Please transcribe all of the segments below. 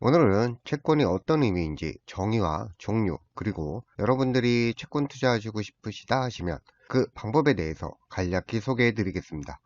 오늘은 채권이 어떤 의미인지 정의와 종류, 그리고 여러분들이 채권 투자하시고 싶으시다 하시면 그 방법에 대해서 간략히 소개해 드리겠습니다.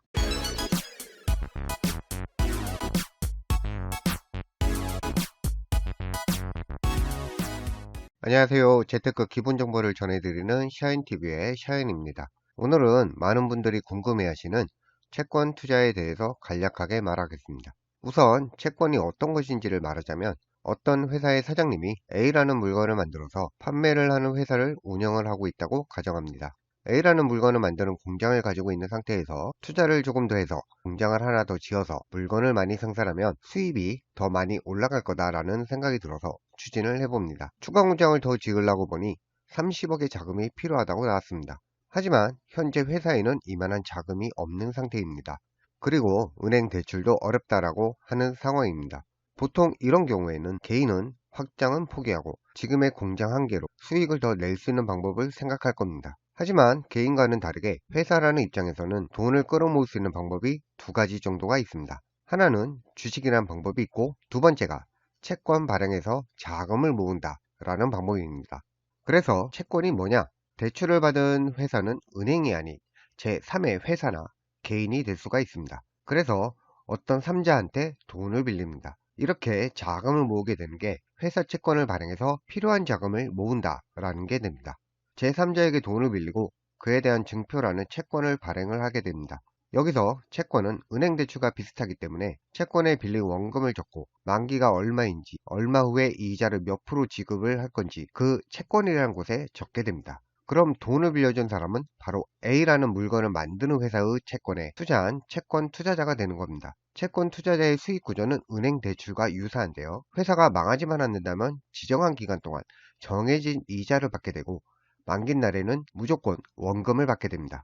안녕하세요. 재테크 기본 정보를 전해드리는 샤인TV의 샤인입니다. 오늘은 많은 분들이 궁금해하시는 채권 투자에 대해서 간략하게 말하겠습니다. 우선 채권이 어떤 것인지를 말하자면 어떤 회사의 사장님이 A라는 물건을 만들어서 판매를 하는 회사를 운영을 하고 있다고 가정합니다. A라는 물건을 만드는 공장을 가지고 있는 상태에서 투자를 조금 더 해서 공장을 하나 더 지어서 물건을 많이 생산하면 수입이 더 많이 올라갈 거다라는 생각이 들어서 추진을 해봅니다. 추가 공장을 더 지으려고 보니 30억의 자금이 필요하다고 나왔습니다. 하지만 현재 회사에는 이만한 자금이 없는 상태입니다. 그리고 은행 대출도 어렵다라고 하는 상황입니다. 보통 이런 경우에는 개인은 확장은 포기하고 지금의 공장 한 개로 수익을 더 낼 수 있는 방법을 생각할 겁니다. 하지만 개인과는 다르게 회사라는 입장에서는 돈을 끌어모을 수 있는 방법이 두 가지 정도가 있습니다. 하나는 주식이라는 방법이 있고, 두 번째가 채권 발행해서 자금을 모은다 라는 방법입니다. 그래서 채권이 뭐냐? 대출을 받은 회사는 은행이 아닌 제3의 회사나 개인이 될 수가 있습니다. 그래서 어떤 3자한테 돈을 빌립니다. 이렇게 자금을 모으게 되는 게 회사 채권을 발행해서 필요한 자금을 모은다 라는 게 됩니다. 제3자에게 돈을 빌리고 그에 대한 증표라는 채권을 발행을 하게 됩니다. 여기서 채권은 은행 대출과 비슷하기 때문에 채권에 빌린 원금을 적고 만기가 얼마인지, 얼마 후에 이자를 몇 프로 지급을 할 건지 그 채권이라는 곳에 적게 됩니다. 그럼 돈을 빌려준 사람은 바로 A라는 물건을 만드는 회사의 채권에 투자한 채권 투자자가 되는 겁니다. 채권 투자자의 수익 구조는 은행 대출과 유사한데요. 회사가 망하지만 않는다면 지정한 기간 동안 정해진 이자를 받게 되고, 만긴 날에는 무조건 원금을 받게 됩니다.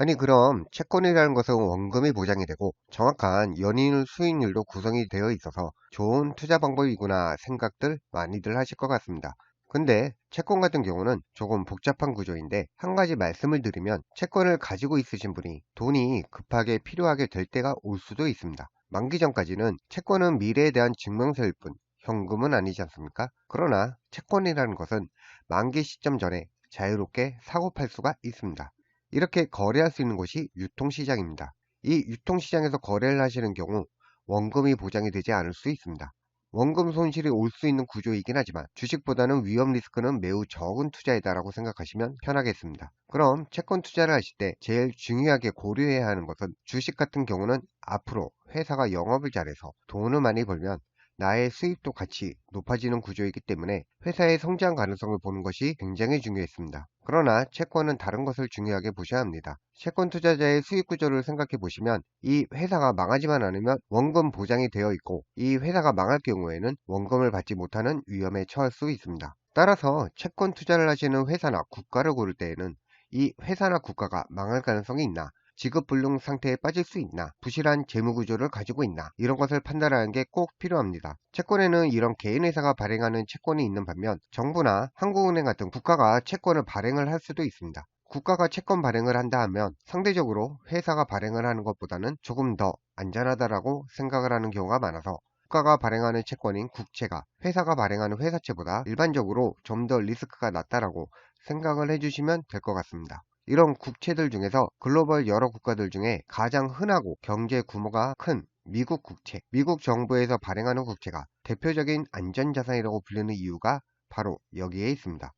아니, 그럼 채권이라는 것은 원금이 보장이 되고 정확한 연인 수익률도 구성이 되어 있어서 좋은 투자 방법이구나 생각들 많이들 하실 것 같습니다. 근데 채권 같은 경우는 조금 복잡한 구조인데, 한 가지 말씀을 드리면 채권을 가지고 있으신 분이 돈이 급하게 필요하게 될 때가 올 수도 있습니다. 만기 전까지는 채권은 미래에 대한 증명서일 뿐 현금은 아니지 않습니까? 그러나 채권이라는 것은 만기 시점 전에 자유롭게 사고 팔 수가 있습니다. 이렇게 거래할 수 있는 곳이 유통시장입니다. 이 유통시장에서 거래를 하시는 경우 원금이 보장이 되지 않을 수 있습니다. 원금 손실이 올 수 있는 구조이긴 하지만 주식보다는 위험 리스크는 매우 적은 투자이다라고 생각하시면 편하겠습니다. 그럼 채권 투자를 하실 때 제일 중요하게 고려해야 하는 것은, 주식 같은 경우는 앞으로 회사가 영업을 잘해서 돈을 많이 벌면 나의 수입도 같이 높아지는 구조이기 때문에 회사의 성장 가능성을 보는 것이 굉장히 중요했습니다. 그러나 채권은 다른 것을 중요하게 보셔야 합니다. 채권 투자자의 수익 구조를 생각해 보시면 이 회사가 망하지만 않으면 원금 보장이 되어 있고, 이 회사가 망할 경우에는 원금을 받지 못하는 위험에 처할 수 있습니다. 따라서 채권 투자를 하시는 회사나 국가를 고를 때에는 이 회사나 국가가 망할 가능성이 있나, 지급불능 상태에 빠질 수 있나, 부실한 재무구조를 가지고 있나, 이런 것을 판단하는 게 꼭 필요합니다. 채권에는 이런 개인회사가 발행하는 채권이 있는 반면 정부나 한국은행 같은 국가가 채권을 발행을 할 수도 있습니다. 국가가 채권 발행을 한다 하면 상대적으로 회사가 발행을 하는 것보다는 조금 더 안전하다라고 생각을 하는 경우가 많아서, 국가가 발행하는 채권인 국채가 회사가 발행하는 회사채보다 일반적으로 좀 더 리스크가 낮다라고 생각을 해주시면 될 것 같습니다. 이런 국채들 중에서 글로벌 여러 국가들 중에 가장 흔하고 경제 규모가 큰 미국 국채, 미국 정부에서 발행하는 국채가 대표적인 안전자산이라고 불리는 이유가 바로 여기에 있습니다.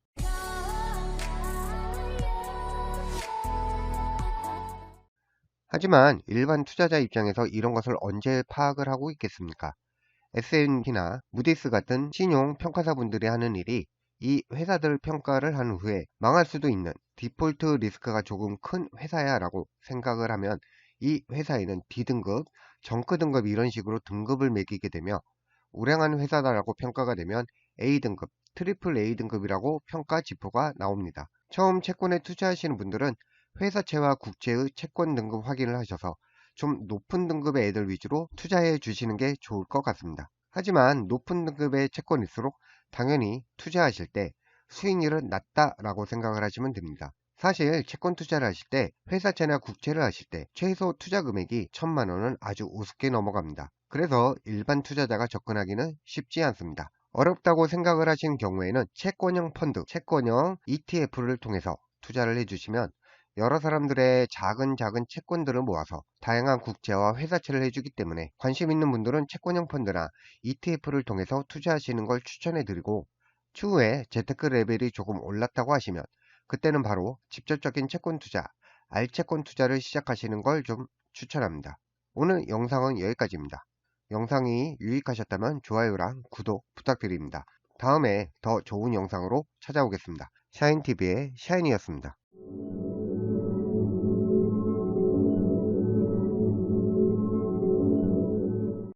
하지만 일반 투자자 입장에서 이런 것을 언제 파악을 하고 있겠습니까? S&P나 무디스 같은 신용 평가사분들이 하는 일이 이 회사들 평가를 한 후에 망할 수도 있는 디폴트 리스크가 조금 큰 회사야 라고 생각을 하면 이 회사에는 D등급, 정크등급 이런 식으로 등급을 매기게 되며, 우량한 회사다라고 평가가 되면 A등급, 트리플 A등급이라고 평가 지표가 나옵니다. 처음 채권에 투자하시는 분들은 회사채와 국채의 채권 등급 확인을 하셔서 좀 높은 등급의 애들 위주로 투자해 주시는 게 좋을 것 같습니다. 하지만 높은 등급의 채권일수록 당연히 투자하실 때 수익률은 낮다라고 생각을 하시면 됩니다. 사실 채권 투자를 하실 때 회사채나 국채를 하실 때 최소 투자 금액이 1,000만 원은 아주 우습게 넘어갑니다. 그래서 일반 투자자가 접근하기는 쉽지 않습니다. 어렵다고 생각을 하시는 경우에는 채권형 펀드, 채권형 ETF를 통해서 투자를 해주시면 여러 사람들의 작은 작은 채권들을 모아서 다양한 국채와 회사채를 해주기 때문에 관심 있는 분들은 채권형 펀드나 ETF를 통해서 투자하시는 걸 추천해드리고, 추후에 재테크 레벨이 조금 올랐다고 하시면 그때는 바로 직접적인 채권 투자, 알채권 투자를 시작하시는 걸 좀 추천합니다. 오늘 영상은 여기까지입니다. 영상이 유익하셨다면 좋아요랑 구독 부탁드립니다. 다음에 더 좋은 영상으로 찾아오겠습니다. 샤인TV의 샤인이었습니다.